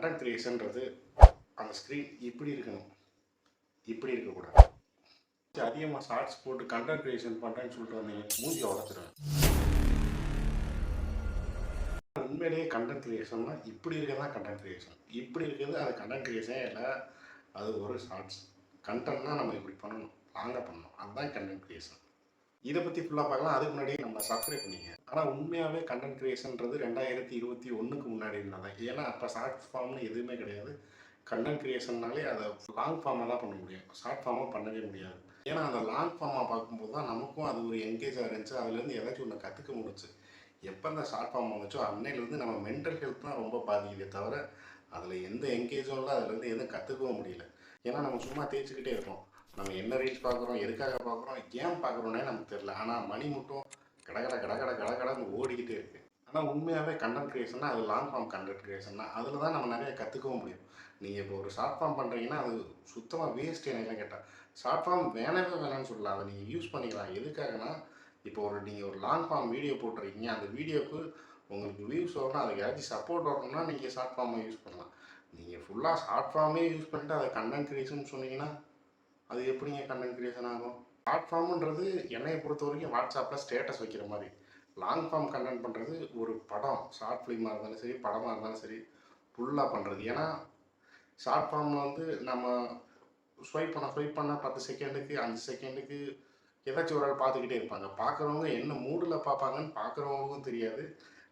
Content கிரியேஷன்றது அந்த screen இப்படி இருக்கணும், இப்படி இருக்கக்கூடாது. அதிகமாக ஷார்ட்ஸ் போட்டு கண்டென்ட் கிரியேஷன் பண்ணுறேன்னு சொல்லிட்டு வந்தீங்க, மூஞ்சி உடச்சிடுவேன். உண்மையிலேயே கண்டென்ட் கிரியேஷன்னா இப்படி இருக்கிறதா கண்டென்ட் கிரியேஷன். இப்படி இருக்கிறது அது கண்டென்ட் கிரியேஷனே இல்லை, அது ஒரு ஷார்ட்ஸ். கண்டென்ட்னா நம்ம இப்படி பண்ணணும், லாங்காக பண்ணணும், அதுதான் கண்டென்ட் கிரியேஷன். இதை பற்றி ஃபுல்லாக பார்க்கலாம். அதுக்கு முன்னாடி நம்ம சப்ஸ்கிரைப் பண்ணிங்க. ஆனால் உண்மையாகவே கண்டென்ட் கிரியேஷன்றது 2021க்கு முன்னாடி இருந்ததான். ஏன்னா அப்போ ஷார்ட் ஃபார்ம்னு எதுவுமே கிடையாது. கண்டென்ட் கிரியேஷன்னாலே அதை லாங் ஃபார்மாக தான் பண்ண முடியும், ஷார்ட் ஃபார்மாக பண்ணவே முடியாது. ஏன்னா அந்த லாங் ஃபார்மாக பார்க்கும்போது தான் நமக்கும் அது ஒரு என்கேஜாக இருந்துச்சு, அதுலேருந்து ஏதாச்சும் ஒன்று கற்றுக்க முடிச்சு. எப்போ இந்த ஷார்ட் ஃபார்ம் வந்துச்சோ அன்னையிலேருந்து நம்ம மென்டல் ஹெல்த் தான் ரொம்ப பாதிக்குதே தவிர அதில் எந்த என்கேஜும் இல்லை, அதுலேருந்து எதுவும் கற்றுக்கவும் முடியல. ஏன்னா நம்ம சும்மா தேய்ச்சிக்கிட்டே இருக்கோம். நம்ம என்ன ரீல்ஸ் பார்க்குறோம், எதுக்காக பார்க்குறோம், ஏன் பார்க்குறோன்னே நமக்கு தெரியல. ஆனால் மணி மட்டும் கடகடன்னு ஓடிக்கிட்டே இருக்குது. ஆனால் உண்மையாகவே கண்டென்ட் கிரியேஷன்னா அது லாங் ஃபார்ம் கண்டென்ட் கிரியேஷன்னா அதில் தான் நம்ம நிறைய கற்றுக்கவும் முடியும். நீங்கள் இப்போ ஒரு ஷார்ட் ஃபார்ம் பண்ணுறீங்கன்னா அது சுத்தமாக வேஸ்ட். என்ன கேட்டால் ஷார்ட் ஃபார்ம் வேணான்னு சொல்லலாம், அதை நீங்கள் யூஸ் பண்ணிக்கலாம். எதுக்காகனா இப்போ நீங்கள் ஒரு லாங் ஃபார்ம் வீடியோ போட்டிருக்கீங்க, அந்த வீடியோவுக்கு உங்களுக்கு வியூஸ் வரணும், அதுக்கு ஏதாச்சும் சப்போர்ட் வரணும்னா நீங்கள் ஷார்ட் ஃபார்மை யூஸ் பண்ணலாம். நீங்கள் ஃபுல்லாக ஷார்ட் ஃபார்மே யூஸ் பண்ணிட்டு அதை கண்டென்ட் கிரியேஷன் சொன்னீங்கன்னா அது எப்படிங்க கண்டென்ட் கிரியேஷன் ஆகும்? ஷார்ட் ஃபார்முன்றது என்னையை பொறுத்த வரைக்கும் வாட்ஸ்அப்பில் ஸ்டேட்டஸ் வைக்கிற மாதிரி. லாங் ஃபார்ம் கண்டென்ட் பண்ணுறது ஒரு படம், ஷார்ட் ஃபிலிமாக இருந்தாலும் சரி, படமாக இருந்தாலும் சரி, ஃபுல்லாக பண்ணுறது. ஏன்னா ஷார்ட் ஃபார்மில் நம்ம ஸ்வைப் பண்ண 10 செகண்டுக்கு 5 செகண்டுக்கு ஏதாச்சும் ஒரு ஆள் பார்த்துக்கிட்டே இருப்பாங்க. பார்க்குறவங்க என்ன மூடில் பார்ப்பாங்கன்னு பார்க்குறவங்களுக்கும் தெரியாது.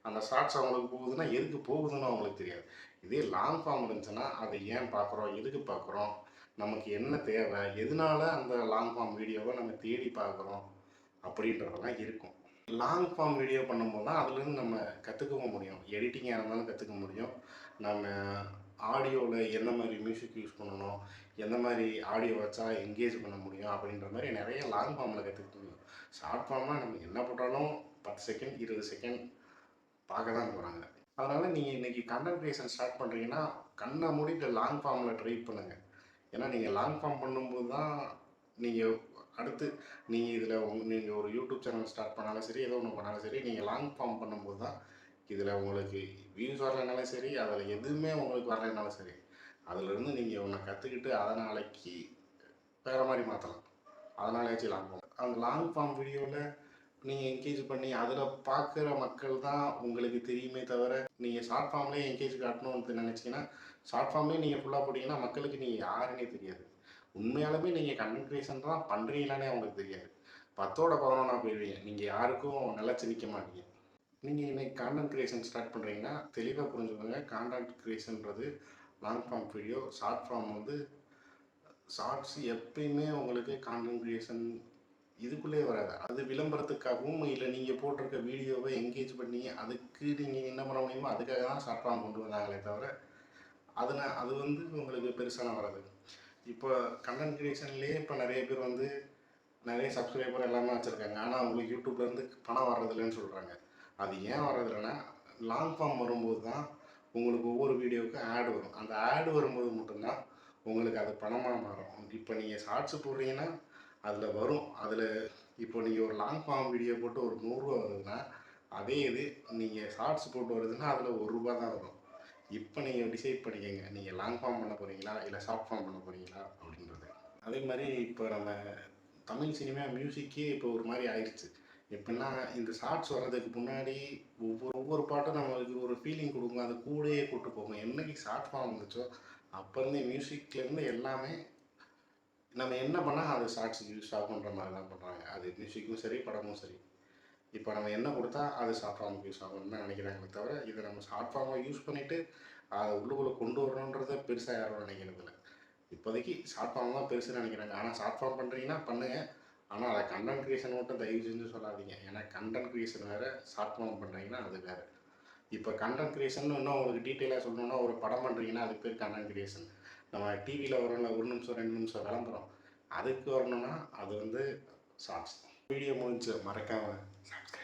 அந்த ஷார்ட்ஸ் அவங்களுக்கு போகுதுன்னா எதுக்கு போகுதுன்னு அவங்களுக்கு தெரியாது. இதே லாங் ஃபார்ம் இருந்துச்சுன்னா அதை ஏன் பார்க்குறோம், எதுக்கு பார்க்குறோம், நமக்கு என்ன தேவை, எதனால அந்த லாங் ஃபார்ம் வீடியோவை நம்ம தேடி பார்க்குறோம் அப்படின்றதெல்லாம் இருக்கும். லாங் ஃபார்ம் வீடியோ பண்ணும்போது தான் அதுலேருந்து நம்ம கற்றுக்கவும் முடியும். எடிட்டிங்காக இருந்தாலும் கற்றுக்க முடியும். நம்ம ஆடியோவில் எந்த மாதிரி மியூசிக் யூஸ் பண்ணணும், எந்த மாதிரி ஆடியோ வச்சா என்கேஜ் பண்ண முடியும் அப்படின்ற மாதிரி நிறைய லாங் ஃபார்மில் கற்றுக்க முடியும். ஷார்ட் ஃபார்ம்னால் நம்ம என்ன போட்டாலும் 10 செகண்ட் 20 செகண்ட் பார்க்க தான் போகிறாங்க. அதனால் நீங்கள் இன்றைக்கி கண்டென்ட் கிரியேஷன் ஸ்டார்ட் பண்ணுறீங்கன்னா கண்ணை மூடிட்டு லாங் ஃபார்மில் ட்ரை பண்ணுங்கள். ஏன்னா நீங்கள் லாங் ஃபார்ம் பண்ணும்போது தான் நீங்கள் அடுத்து நீங்கள் இதில் நீங்கள் ஒரு யூடியூப் சேனல் ஸ்டார்ட் பண்ணாலும் சரி, ஏதோ ஒன்று பண்ணாலும் சரி, நீங்கள் லாங் ஃபார்ம் பண்ணும்போது தான் இதில் உங்களுக்கு வியூஸ் வரலைனாலும் சரி, அதில் எதுவுமே உங்களுக்கு வரலைனாலும் சரி, அதிலிருந்து நீங்கள் ஒன்று கற்றுக்கிட்டு அதை நாளைக்கு வேறு மாதிரி மாற்றலாம். அதனாலேயாச்சும் லாங் ஃபார்ம். அந்த லாங் ஃபார்ம் வீடியோவில் நீங்கள் என்கேஜ் பண்ணி அதில் பார்க்குற மக்கள் தான் உங்களுக்கு தெரியுமே தவிர, நீங்கள் ஷார்ட் ஃபார்ம்லேயே என்கேஜ் காட்டணும்னு நினச்சிங்கன்னா ஷார்ட் ஃபார்ம்லேயே நீங்கள் ஃபுல்லாக போட்டிங்கன்னா மக்களுக்கு நீங்கள் யாருன்னே தெரியாது. உண்மையாலுமே நீங்கள் கண்டென்ட் கிரியேஷன் தான் பண்ணுறீங்களானே அவங்களுக்கு தெரியாது. 10ஓட 11 போயிடுவீங்க. நீங்கள் யாருக்கும் நிலச்சி நிற்க மாட்டீங்க. நீங்கள் இன்றைக்கி கான்டென்ட் கிரியேஷன் ஸ்டார்ட் பண்ணுறீங்கன்னா தெளிவாக புரிஞ்சுக்கோங்க. கான்டென்ட் கிரியேஷன்றது long form video, short form shorts எப்பயுமே உங்களுக்கு கான்டென்ட் கிரியேஷன் இதுக்குள்ளே வராது. அது விளம்பரத்துக்காகவும் இல்லை நீங்கள் போட்டிருக்க வீடியோவை என்கேஜ் பண்ணி அதுக்கு நீங்கள் என்ன பண்ண முடியுமோ அதுக்காக தான் ஷார்ட் ஃபார்ம் கொண்டு வந்தாங்களே தவிர அது உங்களுக்கு பெருசான வராது. இப்போ கண்டென்ட் கிரியேஷன்லேயே இப்போ நிறைய பேர் நிறைய சப்ஸ்கிரைபர் எல்லாமே வச்சுருக்காங்க. ஆனால் அவங்களுக்கு யூடியூப்லேருந்து பணம் வர்றதில்லைன்னு சொல்கிறாங்க. அது ஏன் வர்றதில்லைன்னா லாங் ஃபார்ம் வரும்போது தான் உங்களுக்கு ஒவ்வொரு வீடியோவுக்கும் ஆட் வரும். அந்த ஆட் வரும்போது மட்டும்தான் உங்களுக்கு அது பணமாக மாறும். இப்போ நீங்கள் ஷார்ட்ஸ் போடுறீங்கன்னா அதில் வரும். அதில் இப்போ நீங்கள் ஒரு லாங் ஃபார்ம் வீடியோ போட்டு ஒரு 100 ரூபா வருதுன்னா அதே இது நீங்கள் ஷார்ட்ஸ் போட்டு வருதுன்னா அதில் ₹1 தான் வரும். இப்போ நீங்கள் டிசைட் பண்ணிக்கோங்க, நீங்கள் லாங் ஃபார்ம் பண்ண போகிறீங்களா இல்லை ஷார்ட் ஃபார்ம் பண்ண போகிறீங்களா அப்படின்றது. அதே மாதிரி இப்போ நம்ம தமிழ் சினிமா மியூசிக்கே இப்போ ஒரு மாதிரி ஆயிடுச்சு. எப்படின்னா இந்த ஷார்ட்ஸ் வர்றதுக்கு முன்னாடி ஒவ்வொரு பாட்டும் நம்மளுக்கு ஒரு ஃபீலிங் கொடுக்கும், அது கூடயே கூட்டு போகும். என்னைக்கு ஷார்ட் ஃபார்ம் வந்துச்சோ அப்போருந்து மியூசிக்லேருந்து எல்லாமே நம்ம என்ன பண்ணால் அது ஷார்ட்ஸுக்கு யூஸ் ஆகுன்ற மாதிரி தான் பண்ணுறாங்க. அது மியூசிக்கும் சரி, படமும் சரி. இப்போ நம்ம என்ன கொடுத்தா அது ஷார்ட் ஃபார்முக்கு யூஸ் ஆகும்னு தான் நினைக்கிறாங்களே தவிர இதை நம்ம ஷார்ட் ஃபார்மாக யூஸ் பண்ணிவிட்டு அதை உள்ளுக்குள்ளே கொண்டு வரணுன்றதை பெருசாக யாரும் நினைக்கிறதில்ல. இப்போதைக்கு ஷார்ட் ஃபார்ம் தான் பெருசுன்னு நினைக்கிறாங்க. ஆனால் ஷார்ட் ஃபார்ம் பண்ணுறீங்கன்னா பண்ணுங்கள், ஆனால் அதை கண்டென்ட் கிரியேஷன் மட்டும் தயவு செஞ்சு சொல்லாதீங்க. ஏன்னா கண்டென்ட் கிரியேஷன் வேறு, ஷார்ட் ஃபார்ம் பண்ணுறீங்கன்னா அது வேறு. இப்போ கண்டென்ட் கிரியேஷன் இன்னும் உங்களுக்கு டீட்டெயிலாக சொல்லணுன்னா ஒரு படம் பண்ணுறீங்கன்னா அதுக்கு பேர் கண்டென்ட் கிரியேஷன். நம்ம டிவியில் வரணும்ல 1 நிமிஷம் 2 நிமிஷம் விளம்பரம், அதுக்கு வரணும்னா அது ஷார்ட்ஸ். வீடியோ முடிஞ்சு மறக்காமல் சப்ஸ்கிரைப்.